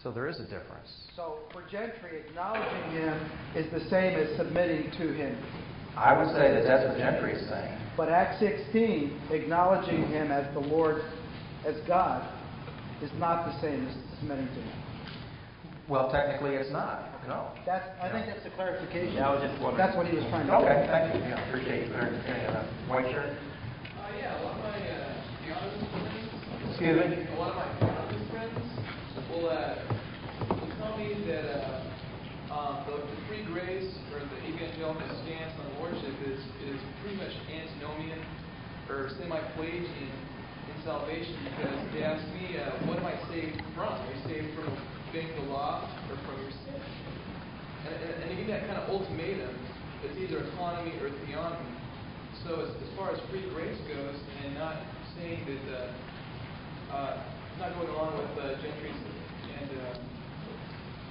So there is a difference. So for gentry, acknowledging him is the same as submitting to him. I would say that that's what gentry is saying. But Acts 16, acknowledging him as the Lord, as God, is not the same as submitting to him. Well, technically it's not. No. I think that's a clarification. Yeah, I was just wondering. That's what he was trying to do. Okay, thank you. Yeah, appreciate you understanding that. White shirt? Yeah, a lot of my theology friends. Excuse me? A lot of my theology friends will tell me that the free grace or the evangelical stance on lordship is pretty much antinomian or semi-Pelagian in salvation, because they ask me, what am I saved from? Are you saved from obeying the law or from your sin? And they give me that kind of ultimatum. It's either autonomy or theonomy. So as far as free grace goes, and not saying that, not going along with Gentry's and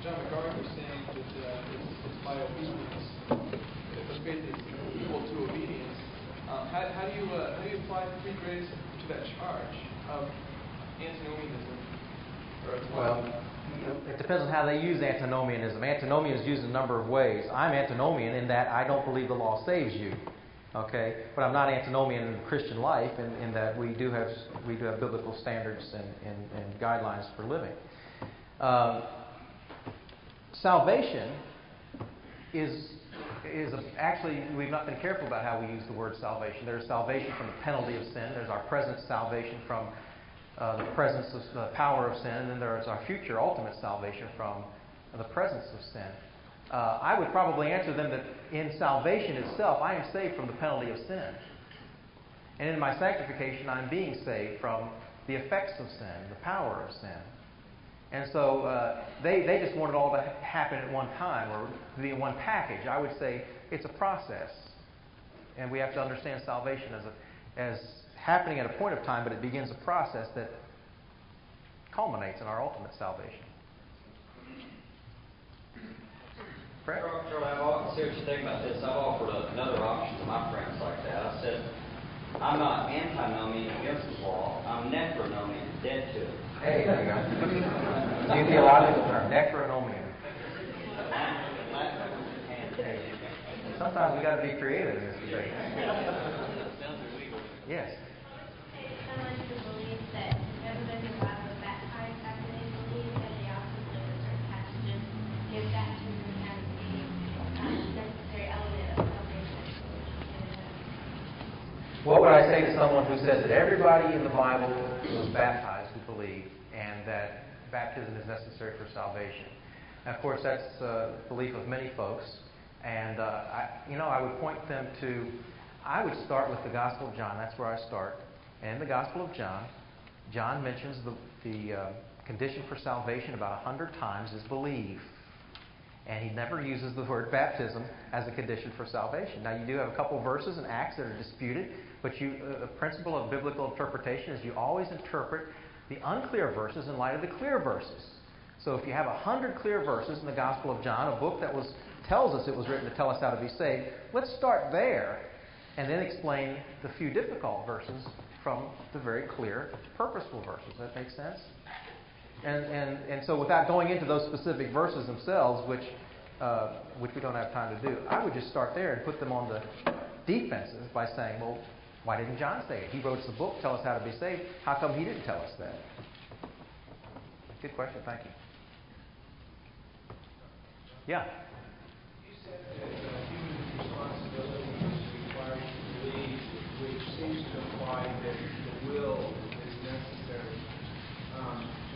John MacArthur saying that it's by obedience, but faith is equal to obedience. How do you apply free grace to that charge of antinomianism? Well, it depends on how they use antinomianism. Antinomian is used in a number of ways. I'm antinomian in that I don't believe the law saves you. Okay, but I'm not antinomian in Christian life in that we do have biblical standards and guidelines for living. Salvation is actually, we've not been careful about how we use the word salvation. There's salvation from the penalty of sin. There's our present salvation from the presence of the power of sin, and then there's our future ultimate salvation from the presence of sin. I would probably answer them that in salvation itself, I am saved from the penalty of sin. And in my sanctification, I'm being saved from the effects of sin, the power of sin. And so they just want it all to happen at one time or to be in one package. I would say it's a process. And we have to understand salvation as happening at a point of time, but it begins a process that culminates in our ultimate salvation. Correct? Charlie, I see what you think about this. I've offered another option to my friends like that. I said, I'm not antinomian against the law. I'm necronomian, dead to it. Hey, there you go. New theological term, necronomian. Sometimes we got to be creative in this debate. Yes. Someone who believes that everybody in the Bible is baptized after they believe, that they also believe that certain passages give baptism as a necessary element of salvation. What would I say to someone who says that everybody in the Bible was baptized who believed, and that baptism is necessary for salvation? And of course, that's the belief of many folks. And I would point them to. I would start with the Gospel of John. That's where I start. And in the Gospel of John, John mentions the condition for salvation about 100 times is believe. And he never uses the word baptism as a condition for salvation. Now, you do have a couple verses in Acts that are disputed, but the principle of biblical interpretation is you always interpret the unclear verses in light of the clear verses. So if you have 100 clear verses in the Gospel of John, a book that tells us it was written to tell us how to be saved, let's start there and then explain the few difficult verses from the very clear, purposeful verses. Does that make sense? And so without going into those specific verses themselves, which we don't have time to do, I would just start there and put them on the defenses by saying, well, why didn't John say it? He wrote us a book, tell us how to be saved. How come he didn't tell us that? Good question. Thank you. Yeah. You said that human responsibility is required to believe, which seems to imply that the will is necessary.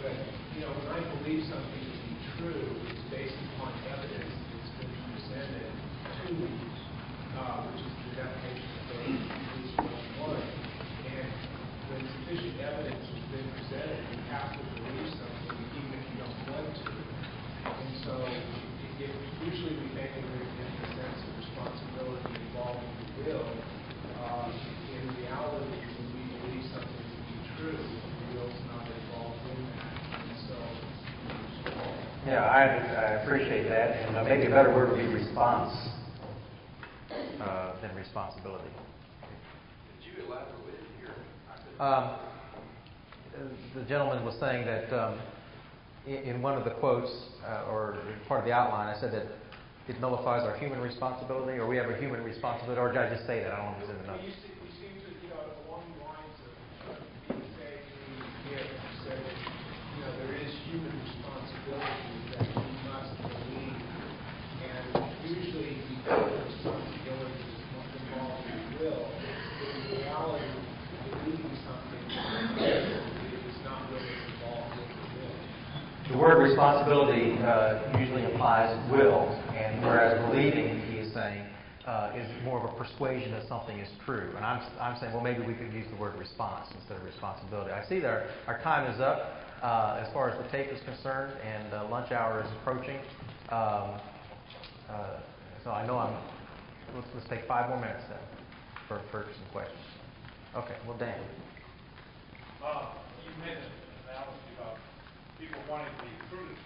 But, when I believe something to be true, it's based upon evidence that's been presented to me, which is the definition of faith, Ephesians 1. And when sufficient evidence has been presented, you have to believe something, even if you don't want to. And so, usually we think of it in the sense of responsibility involving the will. In reality, when we believe something to be true, the will is not involved in that. And so, yeah, I appreciate that. And maybe a better word would be response than responsibility. Could you elaborate here? The gentleman was saying that in one of the quotes or part of the outline, I said that it nullifies our human responsibility, or we have a human responsibility, or did I just say that? I don't know if it's in the notes. You seem to, along the lines of being saved through the gift, you said that, there is human responsibility that we must believe. And usually we think of responsibility as involved in will, but in reality, believing something is not really involved in the will. The word responsibility usually implies will, and whereas believing, he is saying, is more of a persuasion that something is true. And I'm saying, well, maybe we could use the word response instead of responsibility. I see that our time is up as far as the tape is concerned, and lunch hour is approaching. So I know let's take 5 more minutes then for some questions. Okay, well, Dan. You made an analogy about people wanting to be prudent